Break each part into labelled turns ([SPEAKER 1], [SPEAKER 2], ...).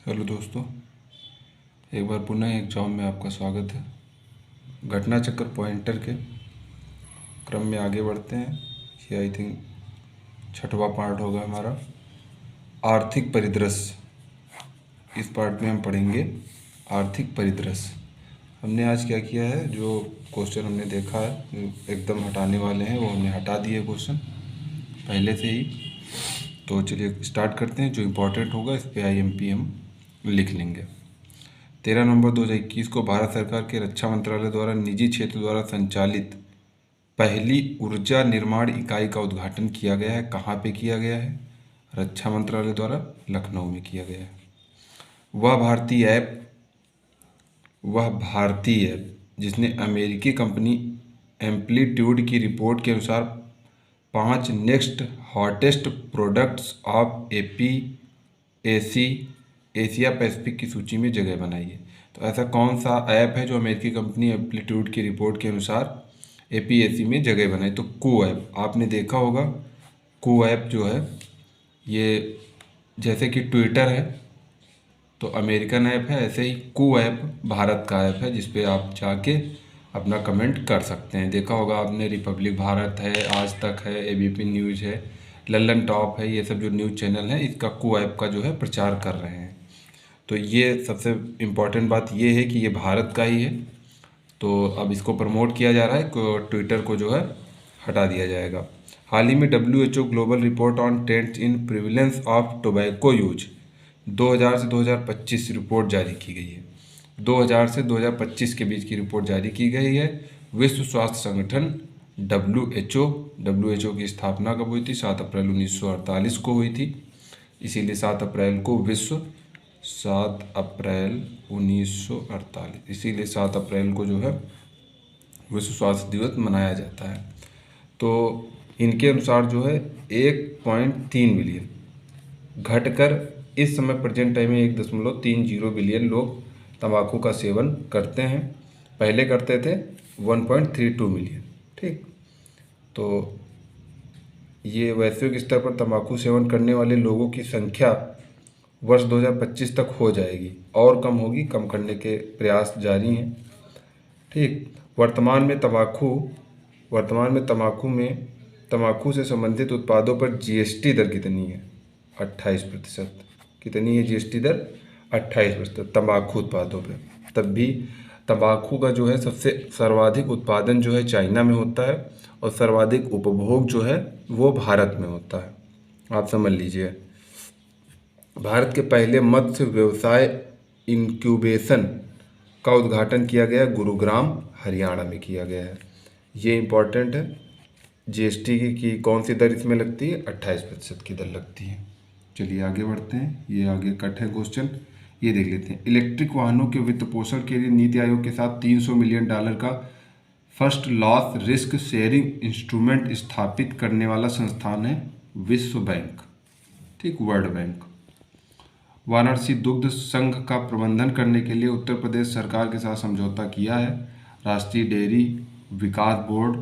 [SPEAKER 1] Hello दोस्तों, एक बार पुनः एग्जाम में आपका स्वागत है। घटना चक्र पॉइंटर के क्रम में आगे बढ़ते हैं। ये आई थिंक छठवां पार्ट होगा हमारा। आर्थिक परिदृश्य, इस पार्ट में हम पढ़ेंगे आर्थिक परिदृश्य। हमने आज क्या किया है, जो क्वेश्चन हमने देखा है जो एकदम हटाने वाले हैं वो हमने हटा दिए क्वेश्चन पहले से ही। तो चलिए स्टार्ट करते हैं। जो इम्पोर्टेंट होगा इस पे IMP हम लिख लेंगे। 13 नवंबर 2021 को भारत सरकार के रक्षा मंत्रालय द्वारा निजी क्षेत्र द्वारा संचालित पहली ऊर्जा निर्माण इकाई का उद्घाटन किया गया है। कहाँ पे किया गया है? रक्षा मंत्रालय द्वारा लखनऊ में किया गया है। वह भारतीय ऐप जिसने अमेरिकी कंपनी एम्पलीट्यूड की रिपोर्ट के अनुसार 5 next hottest products of APAC Asia Pacific की सूची में जगह बनाई है। तो ऐसा कौन सा ऐप है जो अमेरिकी कंपनी एम्पलीट्यूड की रिपोर्ट के अनुसार APAC में जगह बनाई? तो कू ऐप, आपने देखा होगा। कू ऐप जो है ये जैसे कि ट्विटर है तो अमेरिकन ऐप है, ऐसे ही कू ऐप भारत का ऐप है जिस पे आप जाके अपना कमेंट कर सकते हैं। देखा होगा आपने, रिपब्लिक भारत है, आज तक है, ABP न्यूज़ है, लल्लन टॉप है, ये सब जो न्यूज़ चैनल हैं इसका कू ऐप का जो है प्रचार कर रहे हैं। तो ये सबसे इम्पॉर्टेंट बात ये है कि ये भारत का ही है। तो अब इसको प्रमोट किया जा रहा है, ट्विटर को जो है हटा दिया जाएगा। हाल ही में WHO global report on trends in prevalence of tobacco use 2000 से 2025 रिपोर्ट जारी की गई है। 2000 से 2025 के बीच की रिपोर्ट जारी की गई है। विश्व स्वास्थ्य संगठन WHO की स्थापना कब हुई थी? 7 अप्रैल 1948 को हुई थी। इसीलिए 7 अप्रैल को 7 अप्रैल 1948, इसीलिए 7 अप्रैल को जो है विश्व स्वास्थ्य दिवस मनाया जाता है। तो इनके अनुसार जो है 1.3 बिलियन घटकर इस समय प्रेजेंट टाइम में 1.30 बिलियन लोग तंबाकू का सेवन करते हैं। पहले करते थे 1.32 मिलियन। ठीक, तो ये वैश्विक स्तर पर तंबाकू सेवन करने वाले लोगों की संख्या वर्ष 2025 तक हो जाएगी और कम होगी। कम करने के प्रयास जारी हैं। ठीक, तंबाकू से संबंधित उत्पादों पर GST दर कितनी है? 28%। कितनी है GST दर? 28% तंबाकू उत्पादों पे। तब भी तंबाकू का जो है सबसे सर्वाधिक उत्पादन जो है चाइना में होता है और सर्वाधिक उपभोग जो है वो भारत में होता है। आप समझ लीजिए। भारत के पहले मत्स्य व्यवसाय इंक्यूबेशन का उद्घाटन किया गया, गुरुग्राम हरियाणा में किया गया है। ये इम्पॉर्टेंट है। GST की कौन सी दर इसमें लगती है? 28% की दर लगती है। चलिए आगे बढ़ते हैं। ये आगे कट है क्वेश्चन, ये देख लेते हैं। इलेक्ट्रिक वाहनों के वित्त पोषण के लिए नीति आयोग के साथ $300 मिलियन का first loss risk sharing instrument स्थापित करने वाला संस्थान है विश्व बैंक। ठीक, वर्ल्ड बैंक। वाराणसी दुग्ध संघ का प्रबंधन करने के लिए उत्तर प्रदेश सरकार के साथ समझौता किया है राष्ट्रीय डेयरी विकास बोर्ड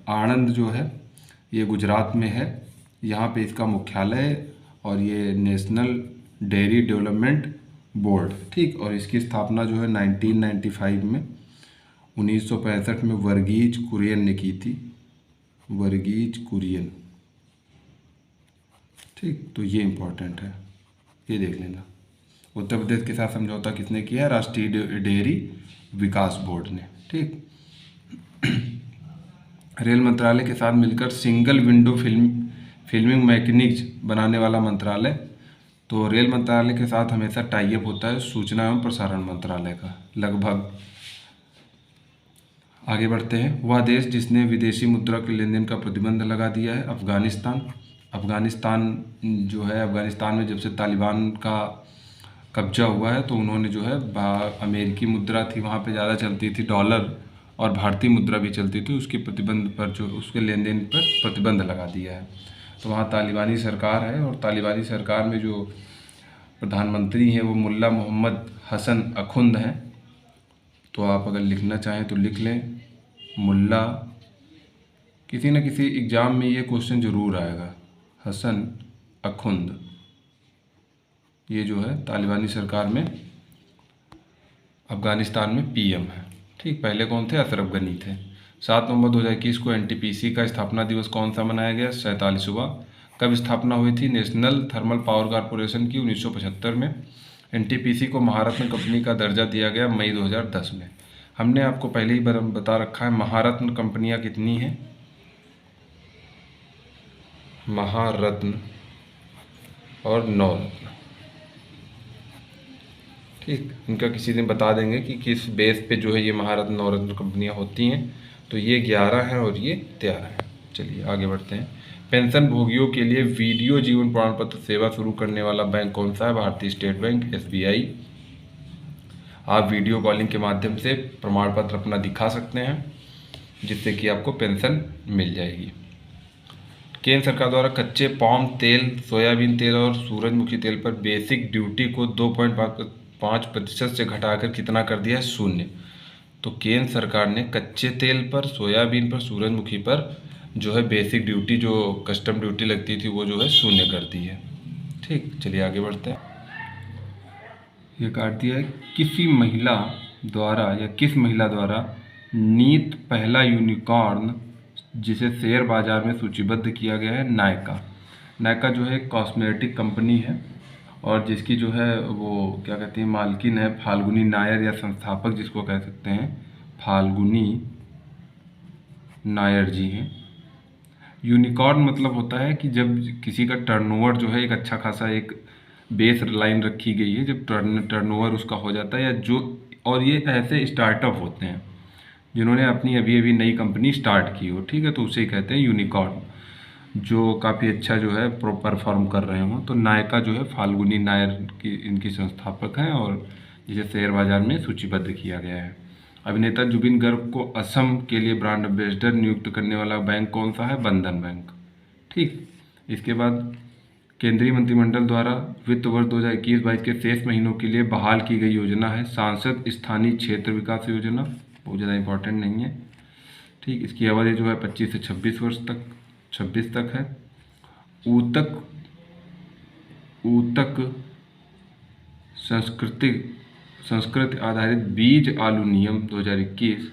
[SPEAKER 1] आणंद जो है ये गुजरात में है। यहाँ पे इसका मुख्यालय है और ये नेशनल डेयरी डेवलपमेंट बोर्ड। ठीक, और इसकी स्थापना जो है 1995 में 1965 में वर्गीज कुरियन ने की थी। वर्गीज कुरियन। ठीक, तो ये इम्पोर्टेंट है, ये देख लेना। उत्तर प्रदेश के साथ समझौता किसने किया है? राष्ट्रीय डेयरी विकास बोर्ड ने। ठीक, रेल मंत्रालय के साथ मिलकर सिंगल विंडो फिल्मिंग मैकेनिज्म बनाने वाला मंत्रालय। तो रेल मंत्रालय के साथ हमेशा टाई अप होता है सूचना एवं प्रसारण मंत्रालय का लगभग। आगे बढ़ते हैं। वह देश जिसने विदेशी मुद्रा के लेन देन का प्रतिबंध लगा दिया है, अफगानिस्तान। अफगानिस्तान जो है, अफगानिस्तान में जब से तालिबान का कब्जा हुआ है तो उन्होंने जो है अमेरिकी मुद्रा थी वहाँ पे ज़्यादा चलती थी, डॉलर, और भारतीय मुद्रा भी चलती थी, उसके प्रतिबंध पर जो उसके लेन देन पर प्रतिबंध लगा दिया है। तो वहाँ तालिबानी सरकार है और तालिबानी सरकार में जो प्रधानमंत्री हैं वो मुल्ला मोहम्मद हसन अखुंद हैं। तो आप अगर लिखना चाहें तो लिख लें मुल्ला। किसी न किसी एग्ज़ाम में ये क्वेश्चन ज़रूर आएगा, हसन अखुंद। ये जो है तालिबानी सरकार में अफ़गानिस्तान में पीएम है। ठीक, पहले कौन थे? अशरफ गनी थे। 7 नवंबर 2021 को एनटीपीसी का स्थापना दिवस कौन सा मनाया गया? 47वां। कब स्थापना हुई थी नेशनल थर्मल पावर कॉरपोरेशन की? 1975 में। एनटीपीसी को महारत्न कंपनी का दर्जा दिया गया मई 2010 में। हमने आपको पहले ही बता रखा है महारत्न कंपनियां कितनी हैं। महारत्न और नवरत्न। ठीक, इनका किसी दिन बता देंगे कि किस बेस पे जो है ये महारत्न नवरत्न कंपनियां होती हैं। तो ये 11 हैं और ये 13 हैं। चलिए आगे बढ़ते हैं। पेंशन भोगियों के लिए वीडियो जीवन प्रमाण पत्र सेवा शुरू करने वाला बैंक कौन सा है? भारतीय स्टेट बैंक, एसबीआई। आप वीडियो कॉलिंग के माध्यम से प्रमाण पत्र अपना दिखा सकते हैं, जिससे कि आपको पेंशन मिल जाएगी। केंद्र सरकार द्वारा कच्चे पाम तेल, सोयाबीन तेल और सूरजमुखी तेल पर बेसिक ड्यूटी को 2.5% से घटाकर कितना कर दिया है? 0। तो केंद्र सरकार ने कच्चे तेल पर, सोयाबीन पर, सूरजमुखी पर जो है बेसिक ड्यूटी, जो कस्टम ड्यूटी लगती थी, वो जो है 0 कर दी है। ठीक, चलिए आगे बढ़ते हैं। ये काट दिया है। किस महिला द्वारा नीत पहला यूनिकॉर्न जिसे शेयर बाजार में सूचीबद्ध किया गया है? नायका। नायका जो है कॉस्मेटिक कंपनी है और जिसकी जो है वो क्या कहते हैं, मालकिन है फाल्गुनी नायर, या संस्थापक जिसको कह सकते हैं फाल्गुनी नायर जी हैं। यूनिकॉर्न मतलब होता है कि जब किसी का टर्नओवर जो है एक अच्छा खासा एक बेस लाइन रखी गई है, जब टर्नओवर उसका हो जाता है, या जो, और ये ऐसे स्टार्टअप होते हैं जिन्होंने अपनी अभी अभी नई कंपनी स्टार्ट की हो, ठीक है, तो उसे कहते हैं यूनिकॉर्न, जो काफ़ी अच्छा जो है परफॉर्म कर रहे हों। तो नायका जो है फाल्गुनी नायर की इनकी संस्थापक हैं और जिसे शेयर बाजार में सूचीबद्ध किया गया है। अभिनेता जुबिन गर्ग को असम के लिए ब्रांड एम्बेसडर नियुक्त करने वाला बैंक कौन सा है? बंधन बैंक। ठीक, इसके बाद केंद्रीय मंत्रिमंडल द्वारा वित्त वर्ष 2021-22 के शेष महीनों के लिए बहाल की गई योजना है सांसद स्थानीय क्षेत्र विकास योजना। बहुत ज़्यादा इंपॉर्टेंट नहीं है। ठीक, इसकी अवधि जो है 25 से 26 तक है। ऊतक संस्कृत आधारित बीज आलू नियम 2021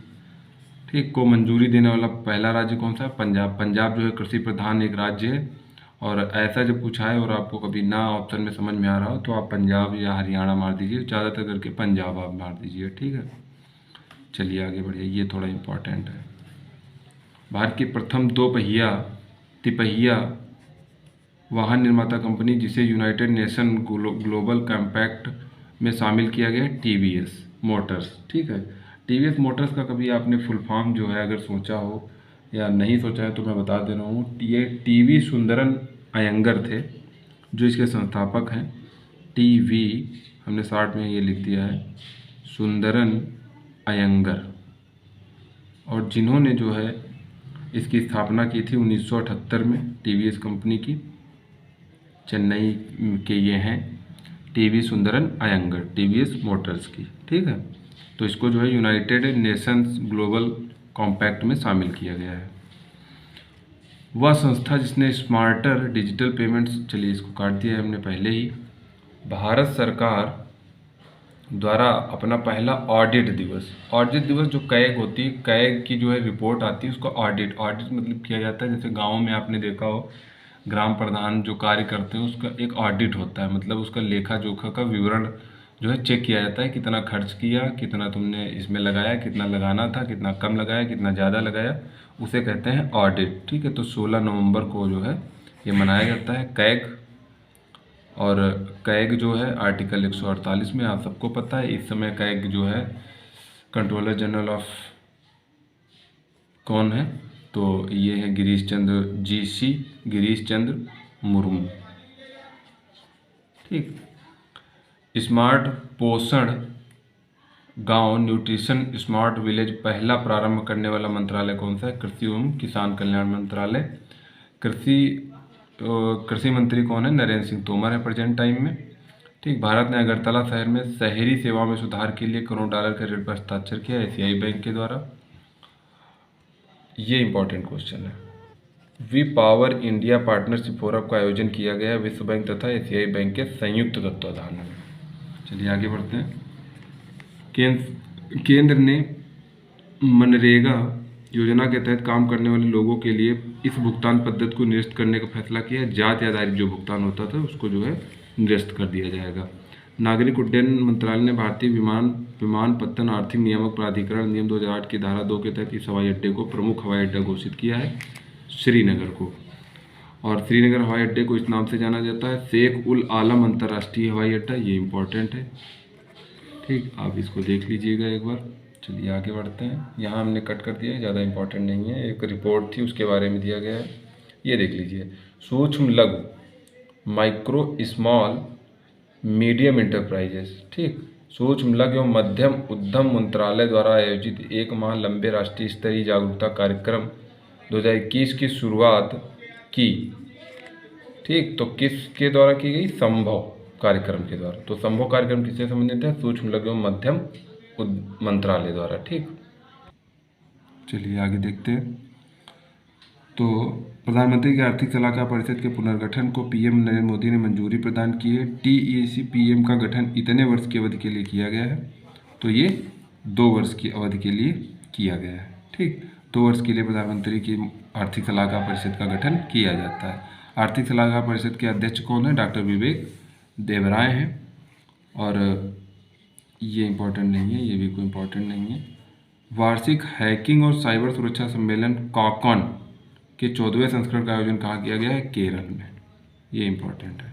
[SPEAKER 1] ठीक को मंजूरी देने वाला पहला राज्य कौन सा है? पंजाब। पंजाब जो है कृषि प्रधान एक राज्य है, और ऐसा जब पूछा है और आपको कभी ना ऑप्शन में समझ में आ रहा हो तो आप पंजाब या हरियाणा मार दीजिए, ज़्यादातर करके पंजाब आप मार दीजिए। ठीक है, चलिए आगे बढ़िए, ये थोड़ा इम्पोर्टेंट है। भारत की प्रथम 2 पहिया तिपहिया वाहन निर्माता कंपनी जिसे यूनाइटेड नेशन ग्लोबल कॉम्पैक्ट में शामिल किया गया है? TVS Motors. ठीक है, टीवीएस मोटर्स का कभी आपने फुल फॉर्म जो है अगर सोचा हो या नहीं सोचा है तो मैं बता दे रहा हूँ, ये टीवी सुंदरन अयंगर थे जो इसके संस्थापक हैं। टीवी हमने शॉर्ट में ये लिख दिया है, सुंदरन अयंगर, और जिन्होंने जो है इसकी स्थापना की थी 1978 में टीवीएस कंपनी की, चेन्नई के ये हैं TV Sundaran Iyengar, TVS Motors की। ठीक है, तो इसको जो है यूनाइटेड नेशंस ग्लोबल कॉम्पैक्ट में शामिल किया गया है। वह संस्था जिसने स्मार्टर डिजिटल पेमेंट्स, चलिए इसको काट दिया है हमने पहले ही। भारत सरकार द्वारा अपना पहला ऑडिट दिवस जो कैग होती है, कैग की जो है रिपोर्ट आती है उसको ऑडिट मतलब किया जाता है। जैसे गाँव में आपने देखा हो ग्राम प्रधान जो कार्य करते हैं उसका एक ऑडिट होता है, मतलब उसका लेखा जोखा का विवरण जो है चेक किया जाता है, कितना खर्च किया, कितना तुमने इसमें लगाया, कितना लगाना था, कितना कम लगाया, कितना ज़्यादा लगाया, उसे कहते हैं ऑडिट। ठीक है, तो 16 नवंबर को जो है ये मनाया जाता है कैग। और कैग जो है आर्टिकल 148 में, आप सबको पता है, इस समय कैग जो है कंट्रोलर जनरल ऑफ कौन है? तो ये है गिरीश चंद्र मुर्मू। ठीक, स्मार्ट पोषण गांव न्यूट्रिशन स्मार्ट विलेज पहला प्रारंभ करने वाला मंत्रालय कौन सा है? कृषि एवं किसान कल्याण मंत्रालय। कृषि मंत्री कौन है? नरेंद्र सिंह तोमर है प्रेजेंट टाइम में। ठीक, भारत ने अगरतला शहर में शहरी सेवाओं में सुधार के लिए करोड़ डॉलर के ऋण पर हस्ताक्षर किया एशियाई बैंक के द्वारा। ये इंपॉर्टेंट क्वेश्चन है। We power India partnership forum का आयोजन किया गया विश्व बैंक तथा एशियाई बैंक के संयुक्त तत्वाधान में। चलिए आगे बढ़ते हैं। केंद्र ने मनरेगा योजना के तहत काम करने वाले लोगों के लिए इस भुगतान पद्धति को निरस्त करने का फैसला किया। जाति आधारित जो भुगतान होता था उसको जो है निरस्त कर दिया जाएगा। नागरिक उड्डयन मंत्रालय ने भारतीय विमानपत्तन आर्थिक नियामक प्राधिकरण नियम 2008 की धारा 2 के तहत इस हवाई अड्डे को प्रमुख हवाई अड्डा घोषित किया है, श्रीनगर को। और श्रीनगर हवाई अड्डे को इस नाम से जाना जाता है शेख उल आलम अंतर्राष्ट्रीय हवाई अड्डा। ये इंपॉर्टेंट है, ठीक, आप इसको देख लीजिएगा एक बार। चलिए आगे बढ़ते हैं। यहाँ हमने कट कर दिया है, ज़्यादा इंपॉर्टेंट नहीं है, एक रिपोर्ट थी उसके बारे में दिया गया है, ये देख लीजिए। सूक्ष्म लघु माइक्रो स्मॉल मीडियम इंटरप्राइजेस, ठीक, सूक्ष्म लघु एवं मध्यम उद्यम मंत्रालय द्वारा आयोजित 1 माह लंबे राष्ट्रीय स्तरीय जागरूकता कार्यक्रम 2021 की शुरुआत की, ठीक। तो किसके द्वारा की गई? संभव कार्यक्रम के द्वारा। तो संभव कार्यक्रम किससे संबंधित है? सूक्ष्म लघु एवं मध्यम मंत्रालय द्वारा, ठीक। चलिए आगे देखते हैं। तो प्रधानमंत्री की आर्थिक सलाहकार परिषद के पुनर्गठन को पीएम नरेंद्र मोदी ने मंजूरी प्रदान की है। टीईसी पीएम का गठन इतने वर्ष की अवधि के लिए किया गया है, तो ये 2 वर्ष की अवधि के लिए किया गया है, ठीक। 2 वर्ष के लिए प्रधानमंत्री की आर्थिक सलाहकार परिषद का गठन किया जाता है। आर्थिक सलाहकार परिषद के अध्यक्ष कौन है? डॉक्टर विवेक देवराय हैं। और ये इम्पोर्टेंट नहीं है, ये भी कोई इम्पोर्टेंट नहीं है। वार्षिक हैकिंग और साइबर सुरक्षा सम्मेलन कॉकॉन के 14वें संस्करण का आयोजन कहाँ किया गया है? केरल में। ये इम्पोर्टेंट है।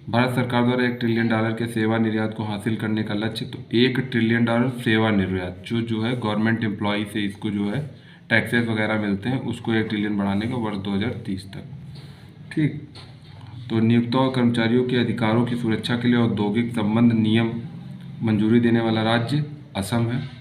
[SPEAKER 1] भारत सरकार द्वारा $1 ट्रिलियन के सेवा निर्यात को हासिल करने का लक्ष्य। तो $1 ट्रिलियन सेवा निर्यात जो है गवर्नमेंट एम्प्लॉय से इसको जो है टैक्सेस वगैरह मिलते हैं, उसको 1 ट्रिलियन बढ़ाने का वर्ष 2030 तक, ठीक। तो नियोक्ताओं और कर्मचारियों के अधिकारों की सुरक्षा के लिए औद्योगिक संबंध नियम मंजूरी देने वाला राज्य असम है।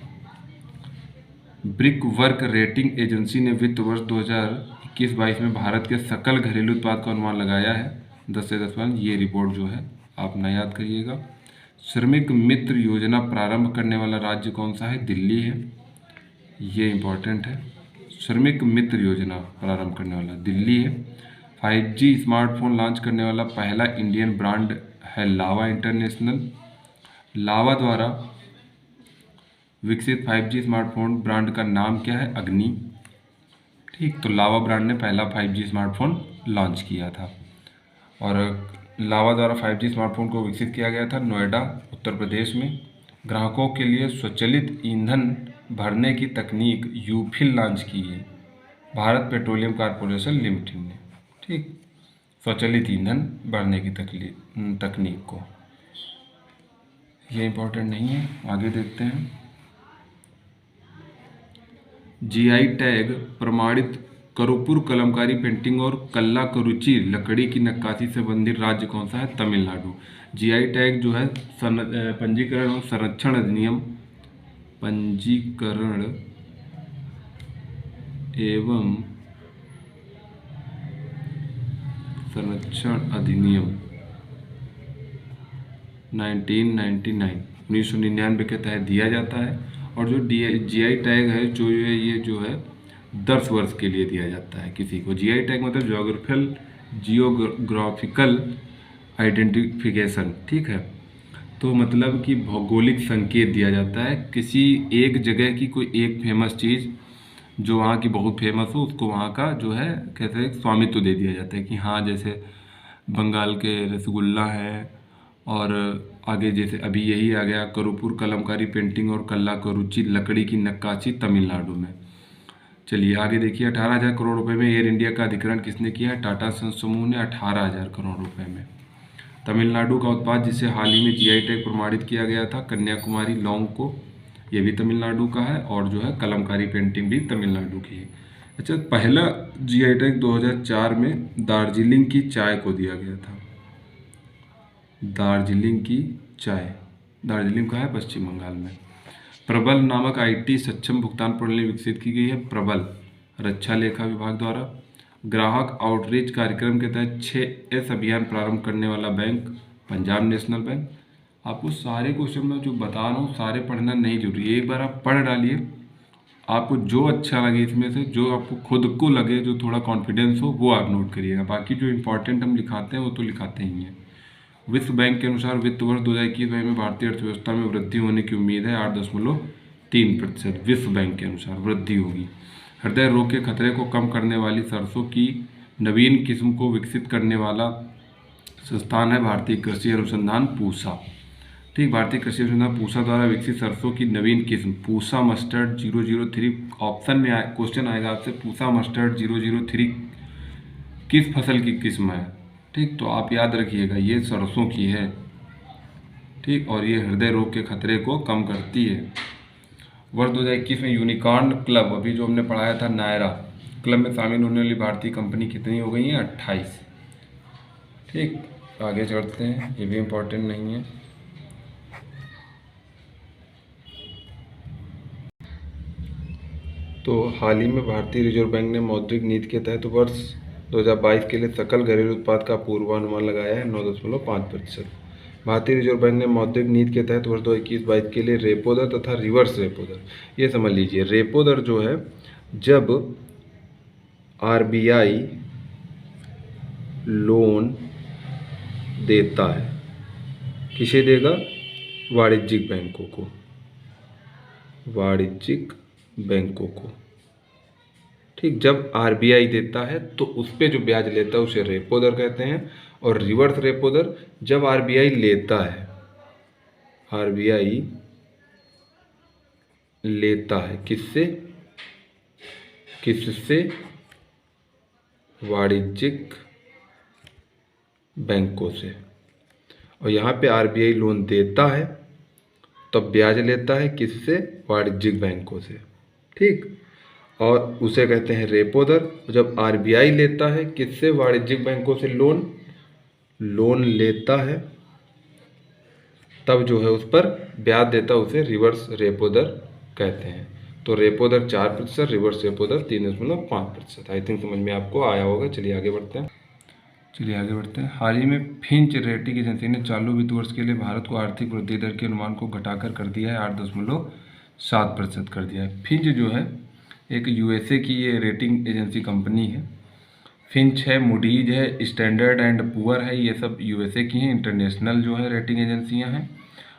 [SPEAKER 1] ब्रिक वर्क रेटिंग एजेंसी ने वित्त वर्ष 2021-22 में भारत के सकल घरेलू उत्पाद का अनुमान लगाया है 10 से 10 %। ये रिपोर्ट जो है आप न याद करिएगा। श्रमिक मित्र योजना प्रारंभ करने वाला राज्य कौन सा है? दिल्ली है, ये इम्पोर्टेंट है। श्रमिक मित्र योजना प्रारंभ करने वाला दिल्ली है। 5G स्मार्टफोन लॉन्च करने वाला पहला इंडियन ब्रांड है लावा इंटरनेशनल। लावा द्वारा विकसित 5G स्मार्टफोन ब्रांड का नाम क्या है? अग्नि, ठीक। तो लावा ब्रांड ने पहला 5G स्मार्टफोन लॉन्च किया था। और लावा द्वारा 5G स्मार्टफोन को विकसित किया गया था नोएडा उत्तर प्रदेश में। ग्राहकों के लिए स्वचालित ईंधन भरने की तकनीक यूफिल लॉन्च की है भारत पेट्रोलियम कॉर्पोरेशन लिमिटेड ने, ठीक। स्वचालित ईंधन भरने की तकनीक को, ये इंपॉर्टेंट नहीं है। आगे देखते हैं। जीआई टैग प्रमाणित करूपुर कलमकारी पेंटिंग और कल्ला करुचि लकड़ी की नक्काशी से संबंधित राज्य कौन सा है? तमिलनाडु। जीआई टैग जो है पंजीकरण और संरक्षण अधिनियम, पंजीकरण एवं संरक्षण अधिनियम 1999 के तहत दिया जाता है। और जो जीआई टैग है ये जो है 10 वर्ष के लिए दिया जाता है किसी को। जीआई टैग मतलब जियोग्राफिकल आइडेंटिफिकेशन, ठीक है। तो मतलब कि भौगोलिक संकेत दिया जाता है किसी एक जगह की कोई एक फेमस चीज़ जो वहाँ की बहुत फेमस हो, उसको वहाँ का जो है कहते हैं स्वामित्व दे दिया जाता है कि हाँ, जैसे बंगाल के रसगुल्ला है। और आगे जैसे अभी यही आ गया करूपुर कलमकारी पेंटिंग और कल्ला करुचि लकड़ी की नक्काशी तमिलनाडु में। चलिए आगे देखिए। 18,000 करोड़ रुपए में एयर इंडिया का अधिग्रहण किसने किया है? टाटा सन्स समूह ने 18,000 करोड़ रुपए में। तमिलनाडु का उत्पाद जिसे हाल ही में जीआई टैग प्रमाणित किया गया था कन्याकुमारी लौंग को, ये भी तमिलनाडु का है। और जो है कलमकारी पेंटिंग भी तमिलनाडु की है। अच्छा, पहला जीआई टैग 2004 में दार्जिलिंग की चाय को दिया गया था। दार्जिलिंग की चाय, दार्जिलिंग का है पश्चिम बंगाल में। प्रबल नामक आईटी सक्षम भुगतान प्रणाली विकसित की गई है, प्रबल, रक्षा लेखा विभाग द्वारा। ग्राहक आउटरीच कार्यक्रम के तहत 6S अभियान प्रारंभ करने वाला बैंक पंजाब नेशनल बैंक। आपको सारे क्वेश्चन में जो बता रहा हूँ सारे पढ़ना नहीं जरूरी है, एक बार आप पढ़ डालिए, आपको जो अच्छा लगे इसमें से, जो आपको खुद को लगे, जो थोड़ा कॉन्फिडेंस हो, वो आप नोट करिएगा। बाकी जो इंपॉर्टेंट हम लिखाते हैं वो तो लिखाते ही हैं। विश्व बैंक के अनुसार वित्त वर्ष 2021-22 में भारतीय अर्थव्यवस्था में वृद्धि होने की उम्मीद है 8.3%। विश्व बैंक के अनुसार वृद्धि होगी। हृदय रोग के खतरे को कम करने वाली सरसों की नवीन किस्म को विकसित करने वाला संस्थान है भारतीय कृषि अनुसंधान पूसा। ठीक, भारतीय कृषि अनुसंधान पूसा द्वारा विकसित सरसों की नवीन किस्म पूसा मस्टर्ड 003। ऑप्शन में क्वेश्चन आएगा आपसे, पूसा मस्टर्ड 003 किस फसल की किस्म है। ठीक, तो आप याद रखिएगा ये सरसों की है। ठीक, और ये हृदय रोग के खतरे को कम करती है। वर्ष 2021 में यूनिकॉर्न क्लब, अभी जो हमने पढ़ाया था नायरा क्लब में शामिल होने वाली भारतीय कंपनी कितनी हो गई हैं? 28। ठीक, आगे चढ़ते हैं, ये भी इम्पोर्टेंट नहीं है। तो हाल ही में भारतीय रिजर्व बैंक ने मौद्रिक नीति के तहत वर्ष 2022 के लिए सकल घरेलू उत्पाद का पूर्वानुमान लगाया है 9.5%। भारतीय रिजर्व बैंक ने मौद्रिक नीति के तहत वर्ष 2021-22 के लिए रेपो दर तथा रिवर्स रेपो दर, ये समझ लीजिए। रेपो दर जो है, जब आरबीआई लोन देता है, किसे देगा? वाणिज्यिक बैंकों को, वाणिज्यिक बैंकों को। ठीक, जब आरबीआई देता है तो उस पर जो ब्याज लेता है उसे रेपो दर कहते हैं। और रिवर्स रेपो दर जब आरबीआई लेता है, आरबीआई लेता है किससे? किससे? वाणिज्यिक बैंकों से। और यहाँ पे आरबीआई लोन देता है तब ब्याज लेता है किससे? वाणिज्यिक बैंकों से। ठीक, और उसे कहते हैं रेपो दर। जब आरबीआई लेता है किससे? वाणिज्यिक बैंकों से लोन लेता है, तब जो है उस पर ब्याज देता है, उसे रिवर्स रेपो दर कहते हैं। तो रेपो दर 4%, रिवर्स रेपो दर 3.5%। आई थिंक समझ में आपको आया होगा। चलिए आगे बढ़ते हैं। हाल ही में फिंच रेटिंग एजेंसी ने चालू वित्त वर्ष के लिए भारत को आर्थिक वृद्धि दर के अनुमान को घटाकर कर दिया है 8.7% कर दिया है। फिंच जो है एक यूएसए की ये रेटिंग एजेंसी कंपनी है। फिंच है, मूडीज है, स्टैंडर्ड एंड पुअर है, ये सब यूएसए की हैं, इंटरनेशनल जो है रेटिंग एजेंसियां हैं।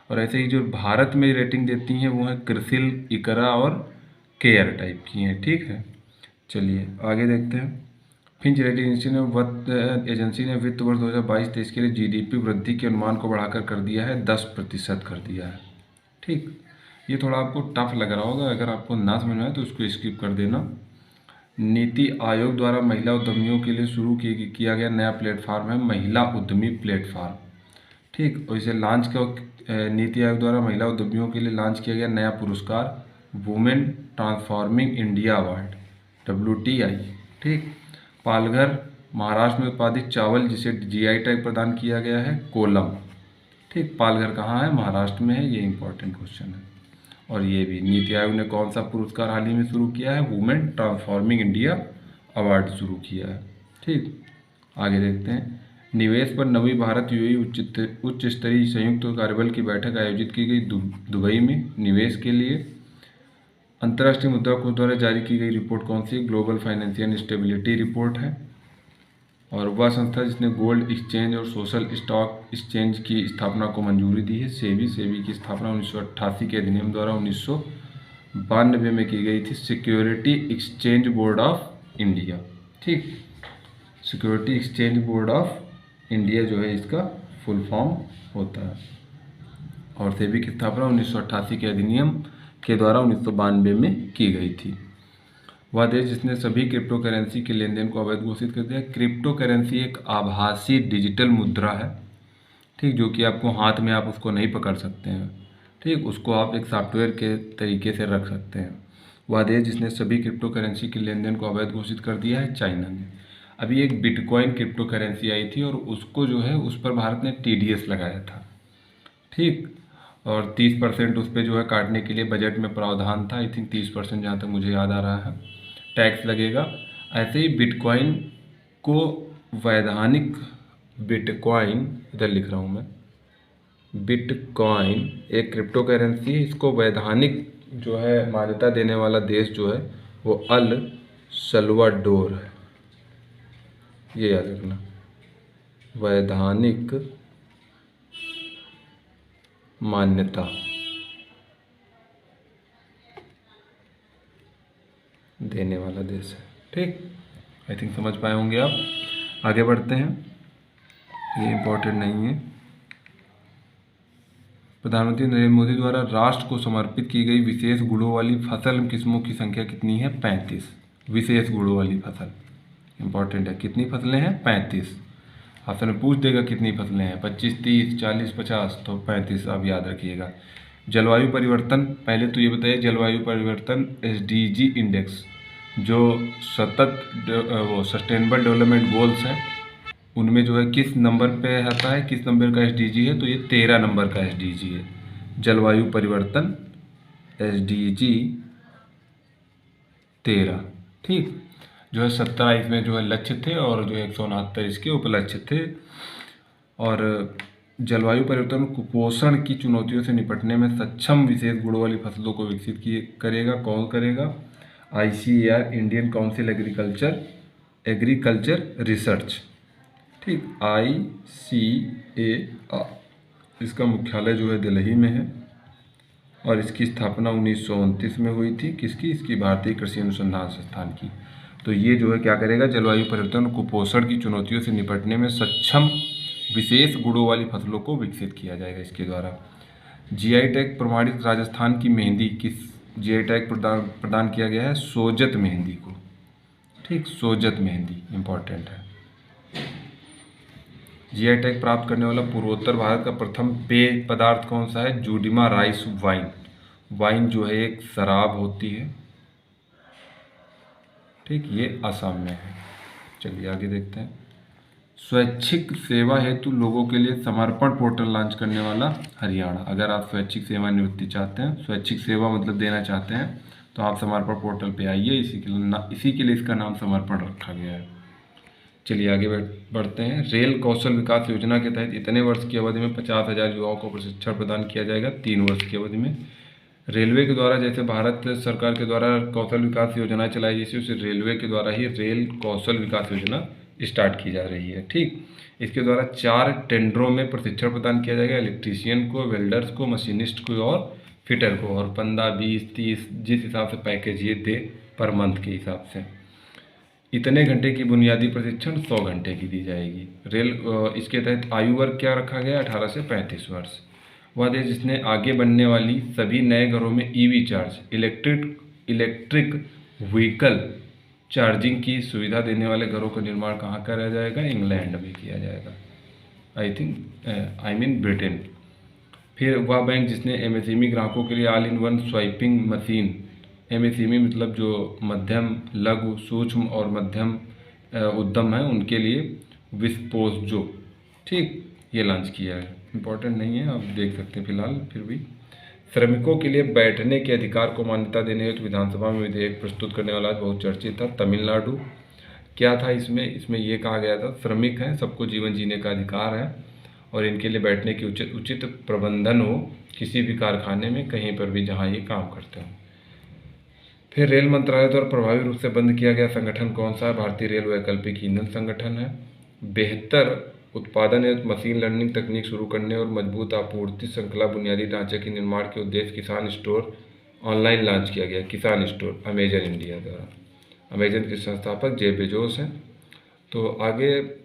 [SPEAKER 1] और ऐसे ही जो भारत में रेटिंग देती हैं वो है क्रिसिल, इकरा और केयर टाइप की हैं। ठीक है, चलिए आगे देखते हैं। फिंच रेटिंग एजेंसी ने वित्त वर्ष 2022-23 के लिए जीडीपी वृद्धि के अनुमान को बढ़ाकर कर दिया है 10% कर दिया है। ठीक, ये थोड़ा आपको टफ लग रहा होगा, अगर आपको ना समझ में आए तो उसको स्किप कर देना। नीति आयोग द्वारा महिला उद्यमियों के लिए शुरू किया गया नया प्लेटफॉर्म है महिला उद्यमी प्लेटफॉर्म। ठीक, और इसे लॉन्च नीति आयोग द्वारा महिला उद्यमियों के लिए लॉन्च किया गया नया पुरस्कार women transforming India award, WTI। ठीक, पालघर महाराष्ट्र में उत्पादित चावल जिसे जीआई टैग प्रदान किया गया है कोलम। ठीक, पालघर कहाँ है? महाराष्ट्र में है, ये इंपॉर्टेंट क्वेश्चन है। और ये भी नीति आयोग ने कौन सा पुरस्कार हाल ही में शुरू किया है? वुमेन ट्रांसफॉर्मिंग इंडिया अवार्ड शुरू किया है। ठीक, आगे देखते हैं। निवेश पर नवी भारत यूएई उच्च स्तरीय संयुक्त कार्यबल की बैठक आयोजित की गई दुबई में। निवेश के लिए अंतर्राष्ट्रीय मुद्रा कोष द्वारा जारी की गई रिपोर्ट कौन सी? ग्लोबल फाइनेंशियल स्टेबिलिटी रिपोर्ट है। और वह संस्था जिसने गोल्ड एक्सचेंज और सोशल स्टॉक एक्सचेंज की स्थापना को मंजूरी दी है, सेबी की स्थापना 1988 के अधिनियम द्वारा 1992 में की गई थी, security exchange board of India. ठीक, security exchange board of India जो है इसका फुल फॉर्म होता है। और सेबी की स्थापना 1988 के अधिनियम के द्वारा 1992 में की गई थी। वह देश जिसने सभी क्रिप्टो करेंसी के लेन देन को अवैध घोषित कर दिया। क्रिप्टो करेंसी एक आभासी डिजिटल मुद्रा है। ठीक, जो कि आपको हाथ में आप उसको नहीं पकड़ सकते हैं। ठीक, उसको आप एक सॉफ्टवेयर के तरीके से रख सकते हैं। वह देश जिसने सभी क्रिप्टो करेंसी के लेन देन को अवैध घोषित कर दिया है चाइना ने। अभी एक बिटकॉइन क्रिप्टो करेंसी आई थी और उसको जो है उस पर भारत ने TDS लगाया था। ठीक, और 30% उस पर जो है काटने के लिए बजट में प्रावधान था। आई थिंक 30%, जहाँ तक मुझे याद आ रहा है, टैक्स लगेगा। ऐसे ही बिटकॉइन को वैधानिक, बिटकॉइन इधर लिख रहा हूँ मैं, बिटकॉइन एक क्रिप्टो करेंसी है, इसको वैधानिक जो है मान्यता देने वाला देश जो है वो अल सल्वाडोर है, ये याद रखना। वैधानिक मान्यता देने वाला देश है। ठीक, आई थिंक समझ पाए होंगे आप। आगे बढ़ते हैं, ये इम्पोर्टेंट नहीं है। प्रधानमंत्री नरेंद्र मोदी द्वारा राष्ट्र को समर्पित की गई विशेष गुणों वाली फसल किस्मों की संख्या कितनी है? 35 विशेष गुणों वाली फसल। इंपॉर्टेंट है, कितनी फसलें हैं? 35। आपसे में पूछ देगा कितनी फसलें हैं, 25, 30, 40, 50, तो 35 आप याद रखिएगा। जलवायु परिवर्तन, पहले तो ये बताइए जलवायु परिवर्तन SDG इंडेक्स जो वो सस्टेनेबल डेवलपमेंट गोल्स हैं उनमें जो है किस नंबर पे आता है, किस नंबर का SDG है? तो ये 13 नंबर का SDG है। जलवायु परिवर्तन SDG 13। ठीक, जो है 17 इसमें जो है लक्ष्य थे और जो है 169 इसके उपलक्ष्य थे। और जलवायु परिवर्तन कुपोषण की चुनौतियों से निपटने में सक्षम विशेष गुणों वाली फसलों को विकसित करेगा। कौन करेगा? ICAR, Indian council agriculture research. ठीक, ICAR, इसका मुख्यालय जो है दिल्ली में है और इसकी स्थापना 1929 में हुई थी। किसकी? इसकी भारतीय कृषि अनुसंधान संस्थान की। तो ये जो है क्या करेगा? जलवायु परिवर्तन और कुपोषण की चुनौतियों से निपटने में सक्षम विशेष गुणों वाली फसलों को विकसित किया जाएगा इसके द्वारा। GI टैग प्रमाणित राजस्थान की मेहंदी, किस GI टैग प्रदान किया गया है? सोजत मेहंदी को। ठीक, सोजत मेहंदी इंपॉर्टेंट है। GI टैग प्राप्त करने वाला पूर्वोत्तर भारत का प्रथम पेय पदार्थ कौन सा है? जूडिमा राइस वाइन। वाइन जो है एक शराब होती है। ठीक, ये असम में है। चलिए आगे देखते हैं। स्वैच्छिक सेवा हेतु लोगों के लिए समर्पण पोर्टल लॉन्च करने वाला हरियाणा। अगर आप स्वैच्छिक सेवानिवृत्ति चाहते हैं, स्वैच्छिक सेवा मतलब देना चाहते हैं, तो आप समर्पण पोर्टल पे आइए। इसी के लिए इसका नाम समर्पण रखा गया है। चलिए आगे बढ़ते हैं। रेल कौशल विकास योजना के तहत इतने वर्ष की अवधि में 50,000 युवाओं को प्रशिक्षण प्रदान किया जाएगा 3 वर्ष की अवधि में। रेलवे के द्वारा, जैसे भारत सरकार के द्वारा कौशल विकास योजना चलाई जैसे, उसे रेलवे के द्वारा ही रेल कौशल विकास योजना स्टार्ट की जा रही है। ठीक, इसके द्वारा 4 टेंडरों में प्रशिक्षण प्रदान किया जाएगा, इलेक्ट्रीशियन को, वेल्डर्स को, मशीनिस्ट को और फिटर को। और 15, 20, 30 जिस हिसाब से पैकेज ये दे पर मंथ के हिसाब से। इतने घंटे की बुनियादी प्रशिक्षण 100 घंटे की दी जाएगी। इसके तहत आयु वर्ग क्या रखा गया? 18 से 35 वर्ष। वह देश जिसने आगे बढ़ने वाली सभी नए घरों में EV charge, electric vehicle charging की सुविधा देने वाले घरों का निर्माण कहाँ करा जाएगा? इंग्लैंड में किया जाएगा। I mean Britain. फिर वह बैंक जिसने MSME ग्राहकों के लिए all in one swiping machine, MSME मतलब जो मध्यम, लघु, सूक्ष्म और मध्यम उद्यम है उनके लिए विस्पोजो, ठीक, ये लॉन्च किया है। इम्पोर्टेंट नहीं है, आप देख सकते हैं फिलहाल। फिर भी श्रमिकों के लिए बैठने के अधिकार को मान्यता देने हेतु विधानसभा में विधेयक प्रस्तुत करने वाला बहुत चर्चित था तमिलनाडु। क्या था इसमें ये कहा गया था, श्रमिक हैं, सबको जीवन जीने का अधिकार है और इनके लिए बैठने की उचित प्रबंधन हो किसी भी कारखाने में, कहीं पर भी जहाँ ये काम करते हो। फिर रेल मंत्रालय द्वारा प्रभावी रूप से बंद किया गया संगठन कौन सा है? भारतीय रेल वैकल्पिक ईंधन संगठन है। बेहतर उत्पादन एवं मशीन लर्निंग तकनीक शुरू करने और मजबूत आपूर्ति श्रृंखला बुनियादी ढांचे के निर्माण के उद्देश्य किसान स्टोर ऑनलाइन लॉन्च किया गया। किसान स्टोर अमेजन इंडिया द्वारा। अमेजन के संस्थापक जेफ बेजोस हैं। तो आगे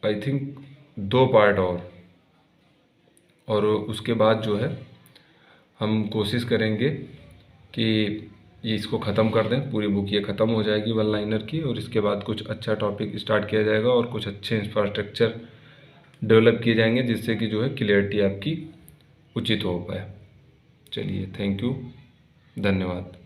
[SPEAKER 1] आई थिंक 2 पार्ट और उसके बाद जो है हम कोशिश करेंगे कि ये इसको ख़त्म कर दें, पूरी बुक ये ख़त्म हो जाएगी 1 लाइनर की, और इसके बाद कुछ अच्छा टॉपिक स्टार्ट किया जाएगा और कुछ अच्छे इंफ्रास्ट्रक्चर डेवलप किए जाएंगे जिससे कि जो है क्लियरिटी आपकी उचित हो पाए। चलिए, थैंक यू, धन्यवाद।